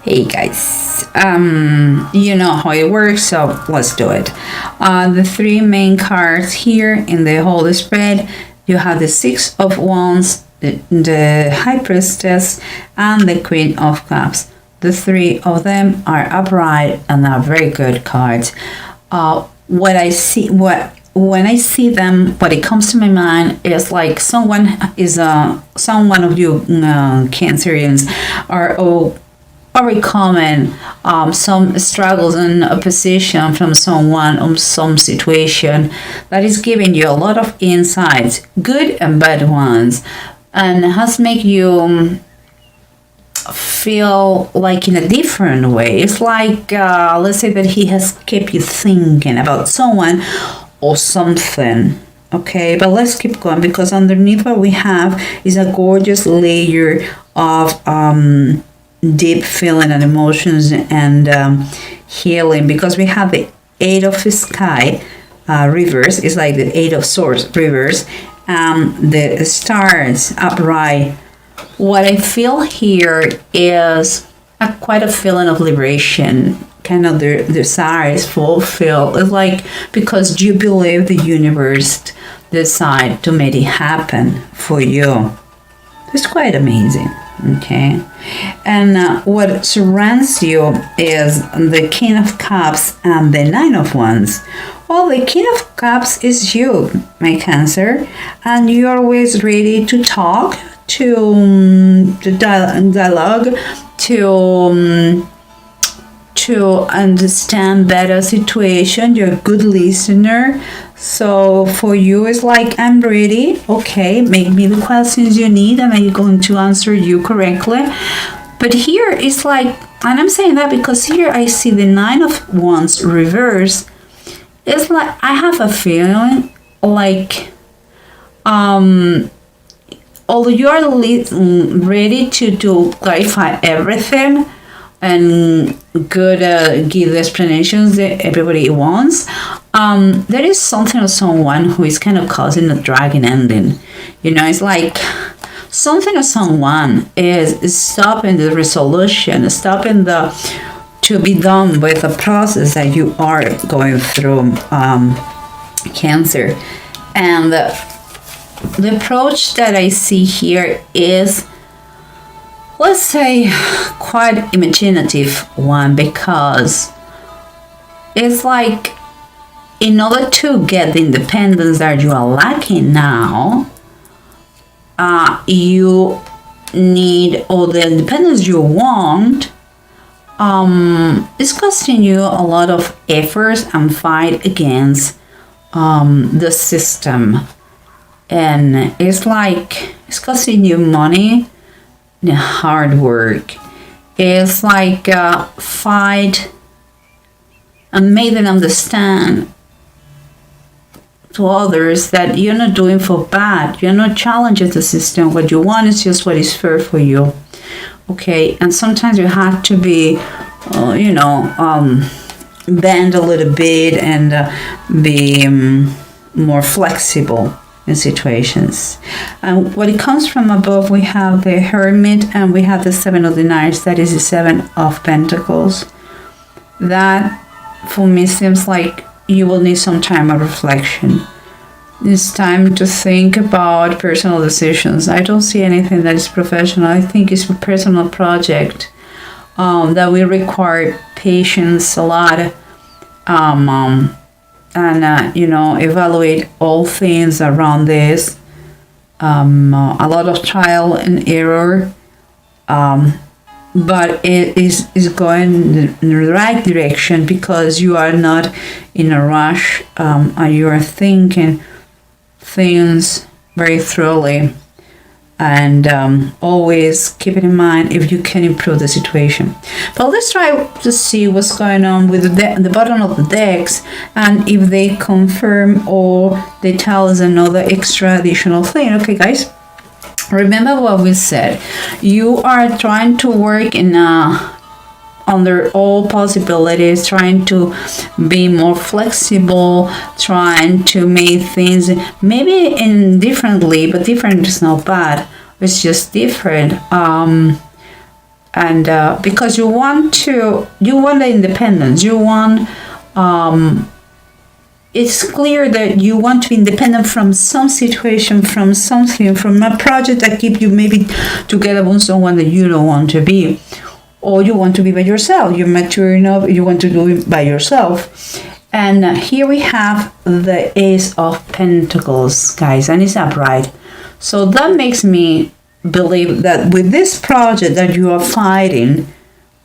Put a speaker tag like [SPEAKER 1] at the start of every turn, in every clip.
[SPEAKER 1] Hey guys, you know how it works, so let's do it. The three main cards here in the whole spread, you have the Six of Wands, the High Priestess, and the Queen of Cups. The three of them are upright and are very good cards. When I see them, what it comes to my mind is like someone of you Cancerians are very common, some struggles and opposition from someone or some situation that is giving you a lot of insights, good and bad ones, and has made you feel like in a different way. It's like, let's say that he has kept you thinking about someone or something. Okay, but let's keep going, because underneath what we have is a gorgeous layer of deep feeling and emotions and healing, because we have the Eight of Sky reverse. It's like the Eight of Swords reverse, the stars upright. What I feel here is quite a feeling of liberation, kind of the desire is fulfilled. It's like because you believe the universe decide to make it happen for you. It's quite amazing. Okay, and what surrounds you is the King of Cups and the Nine of Wands. Well, the King of Cups is you, my Cancer, and you're always ready to talk, to dialogue, to understand better situation. You're a good listener. So for you, it's like, I'm ready. Okay, make me the questions you need and I'm going to answer you correctly. But here it's like, and I'm saying that because here I see the Nine of Wands reverse. It's like, I have a feeling like, although you are ready to clarify everything and give the explanations that everybody wants, there is something of someone who is kind of causing a dragging ending. You know, it's like something of someone is stopping the resolution, stopping to be done with the process that you are going through, Cancer. And the approach that I see here is, let's say, quite imaginative one, because it's like, in order to get the independence that you are lacking now, you need all the independence you want. It's costing you a lot of efforts and fight against the system, and it's like it's costing you money, the hard work. It's like fight and make them understand to others that you're not doing for bad. You're not challenging the system. What you want is just what is fair for you. Okay, and sometimes you have to be, bend a little bit and be more flexible in situations. And when it comes from above, we have the Hermit and we have the Seven of Deniers. That is the Seven of Pentacles. That for me seems like you will need some time of reflection. It's time to think about personal decisions. I don't see anything that is professional. I think it's a personal project that will require patience a lot, and evaluate all things around this. A lot of trial and error, but it is going in the right direction because you are not in a rush, and you are thinking things very thoroughly, and always keep it in mind if you can improve the situation. But let's try to see what's going on with the bottom of the decks, and if they confirm or they tell us another extra additional thing. Okay, guys, remember what we said. You are trying to work in under all possibilities, trying to be more flexible, trying to make things maybe in differently, but different is not bad. It's just different. And because you want the independence, it's clear that you want to be independent from some situation, from something, from a project that keep you maybe together with someone that you don't want to be, or you want to be by yourself. You're mature enough, you want to do it by yourself. And here we have the Ace of Pentacles, guys, and it's upright. So that makes me believe that with this project that you are fighting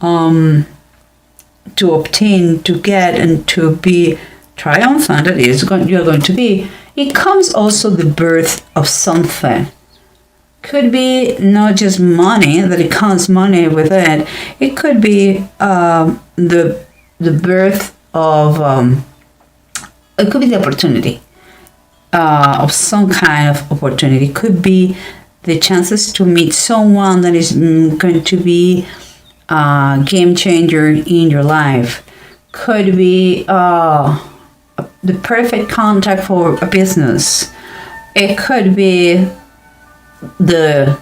[SPEAKER 1] to obtain, to get, and to be triumphant, that is, you're going to be, it comes also the birth of something. Could be not just money, that it comes money with it. It could be the birth of, it could be the opportunity of some kind of opportunity. It could be the chances to meet someone that is going to be a game changer in your life. Could be the perfect contact for a business. It could be the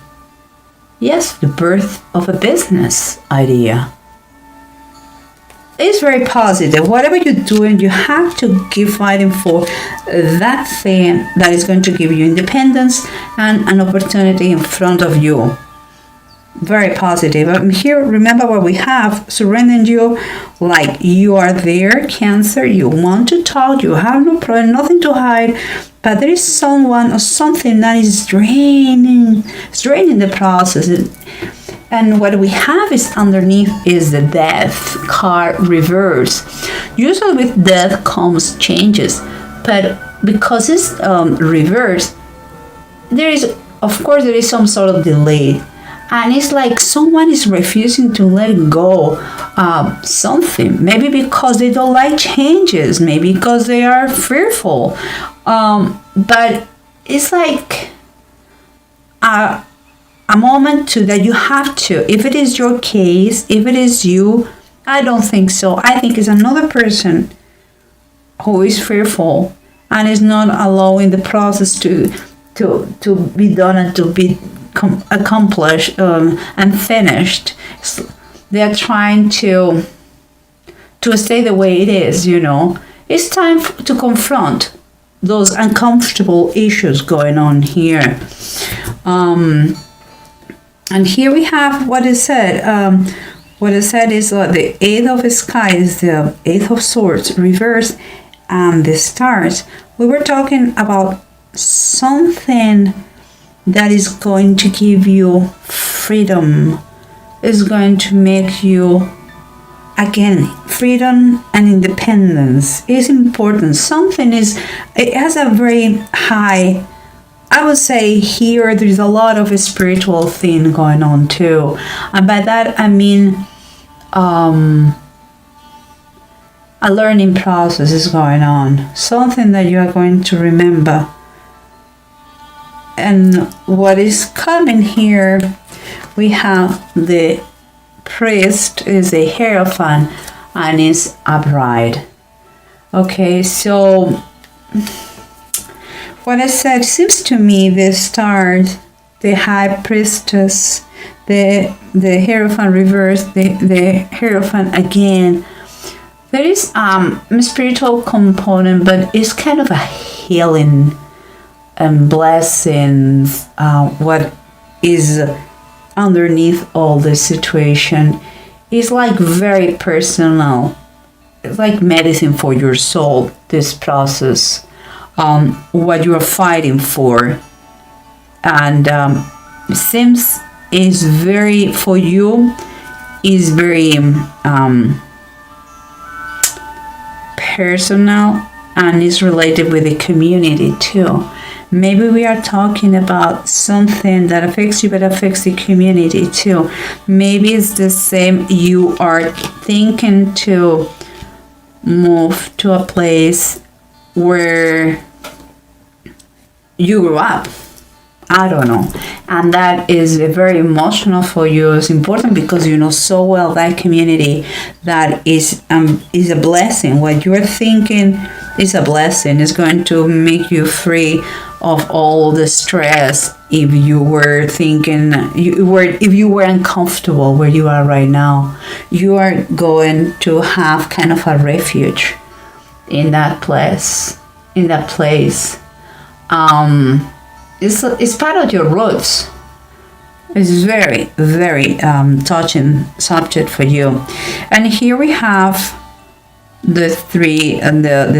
[SPEAKER 1] birth of a business idea. It's very positive. Whatever you're doing, you have to keep fighting for that thing that is going to give you independence and an opportunity in front of you. Very positive. Here, remember what we have, surrendering you, like you are there, Cancer, you want to talk, you have no problem, nothing to hide, but there is someone or something that is draining the process. And what we have is underneath is the Death card reverse. Usually with death comes changes, but because it's reversed, there is some sort of delay. And it's like someone is refusing to let go of something. Maybe because they don't like changes. Maybe because they are fearful. But it's like a moment that you have to. If it is your case, if it is you, I don't think so. I think it's another person who is fearful and is not allowing the process to be done and to be accomplished and finished. They are trying to stay the way it is, It's time to confront those uncomfortable issues going on here. And here we have what is said. What is said is the Eight of Sky is the Eight of Swords reversed, and the Stars. We were talking about something that is going to give you freedom, is going to make you, again, freedom and independence is important. It has a very high, I would say here there's a lot of a spiritual thing going on too. And by that I mean a learning process is going on. Something that you are going to remember. And what is coming here, we have the priest is a hierophant and is upright. Okay, so what I said, seems to me the stars, the high priestess, the hierophant reverse, the hierophant again. There is a spiritual component, but it's kind of a healing and blessings, what is underneath all this situation is like very personal. It's like medicine for your soul, this process, what you are fighting for. And it seems is very, for you, is very personal and is related with the community too. Maybe we are talking about something that affects you but affects the community too. Maybe it's the same, you are thinking to move to a place where you grew up. I don't know. And that is very emotional for you. It's important because you know so well that community that is a blessing. What you're thinking is a blessing. It's going to make you free of all the stress. If you were thinking if you were uncomfortable where you are right now, you are going to have kind of a refuge in that place. It's part of your roots. It's very, very touching subject for you. And here we have the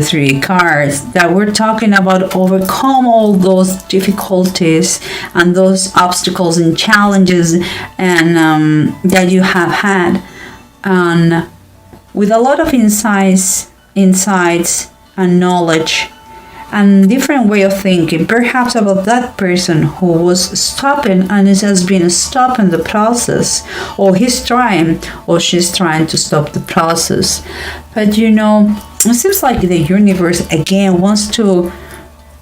[SPEAKER 1] three cards that we're talking about. Overcome all those difficulties and those obstacles and challenges and that you have had, and with a lot of insights and knowledge and different way of thinking, perhaps about that person who was stopping and it has been stopping the process, or he's trying or she's trying to stop the process. But it seems like the universe again wants to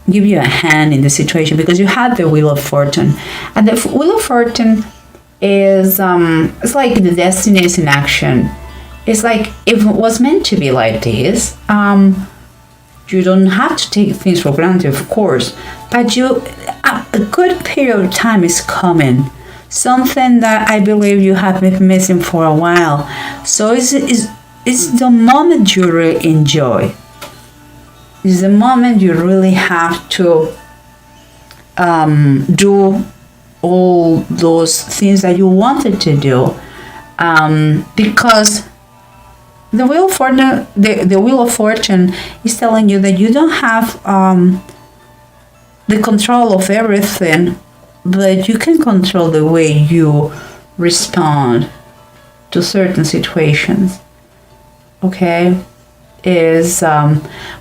[SPEAKER 1] give you a hand in the situation, because you had the Wheel of Fortune, and the Wheel of Fortune is it's like the destiny is in action. It's like if it was meant to be like this. You don't have to take things for granted, of course, but a good period of time is coming. Something that I believe you have been missing for a while. So it's the moment you really enjoy. It's the moment you really have to do all those things that you wanted to do, because the Wheel of Fortune is telling you that you don't have the control of everything, but you can control the way you respond to certain situations. Okay, is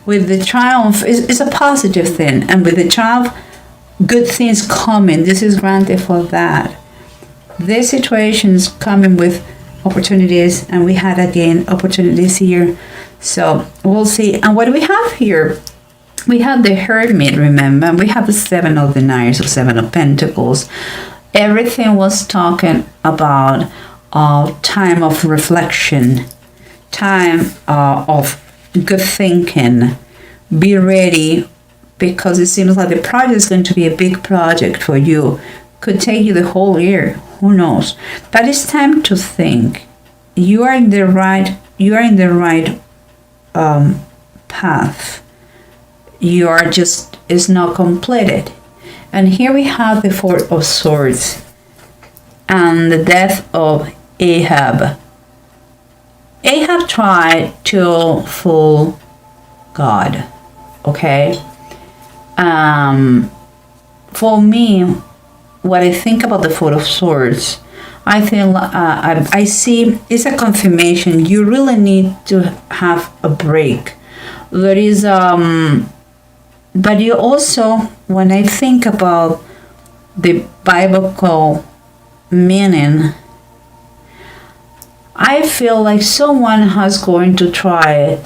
[SPEAKER 1] with the triumph is a positive thing, and with the triumph, good things coming. This is granted for that. This situation is coming with opportunities, and we had again opportunities here, so we'll see. And what we have here, we have the Hermit, remember, we have the Seven of the Knights of Seven of Pentacles. Everything was talking about time of reflection, time of good thinking. Be ready, because it seems like the project is going to be a big project for you. Could take you the whole year, who knows? But it's time to think. You are in the right path. You are just, it's not completed. And here we have the Four of Swords and the death of Ahab. Ahab tried to fool God. Okay. For me, what I think about the Four of Swords, I think I see it's a confirmation. You really need to have a break. There is but you also, when I think about the biblical meaning, I feel like someone has going to try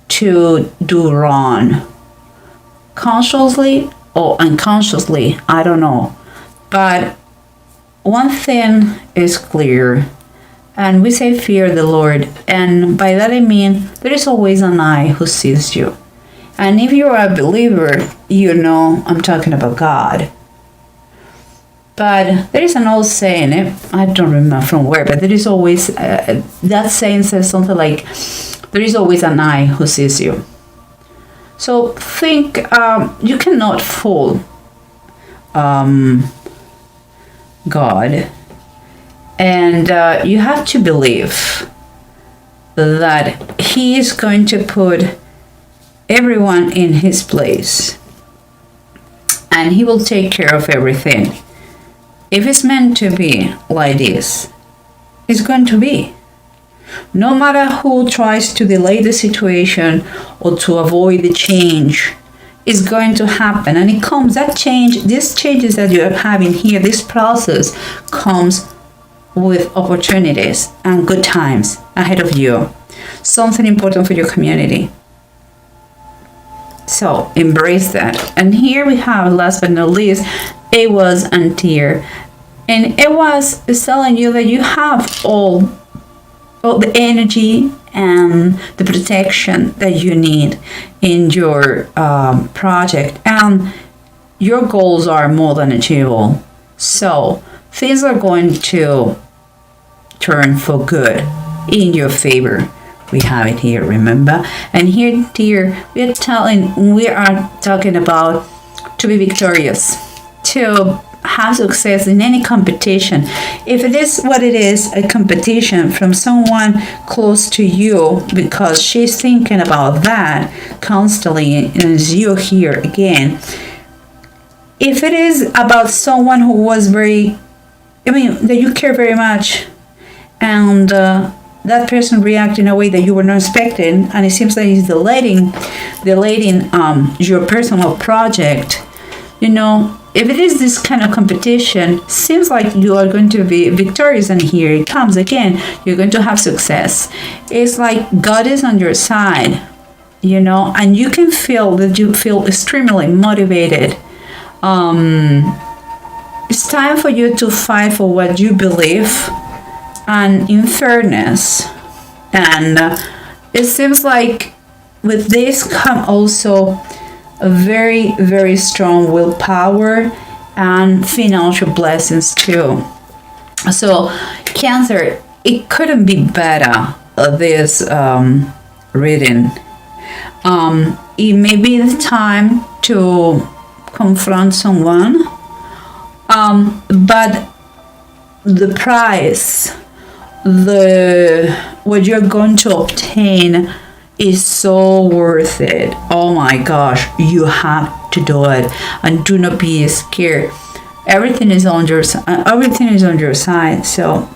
[SPEAKER 1] to do wrong, consciously or unconsciously, I don't know. But one thing is clear, and we say fear the Lord, and by that I mean there is always an eye who sees you. And if you're a believer, you know I'm talking about God. But there is an old saying, I don't remember from where, but there is always, that saying says something like, there is always an eye who sees you. So think, you cannot fool God, and you have to believe that He is going to put everyone in His place, and He will take care of everything. If it's meant to be like this, it's going to be. No matter who tries to delay the situation or to avoid the change, it's going to happen. And it comes, that change, these changes that you're having here, this process comes with opportunities and good times ahead of you. Something important for your community. So embrace that. And here we have, last but not least, Ahaz and Tyr. And Ahaz is telling you that you have all all the energy and the protection that you need in your project, and your goals are more than achievable. So things are going to turn for good in your favor. We have it here, remember? And here, dear, we are talking about to be victorious, to have success in any competition. If it is what it is, a competition from someone close to you, because she's thinking about that constantly, and you here again. If it is about someone who was that you care very much, and that person react in a way that you were not expecting, and it seems like he's delaying your personal project, if it is this kind of competition, seems like you are going to be victorious, and here it comes again. You're going to have success. It's like God is on your side, and you can feel that you feel extremely motivated. It's time for you to fight for what you believe, and in fairness. And it seems like with this come also a very, very strong willpower and financial blessings too. So Cancer, it couldn't be better, this reading. It may be the time to confront someone, but the price, what you're going to obtain is so worth it. Oh my gosh, you have to do it, and do not be scared. Everything is on your side. So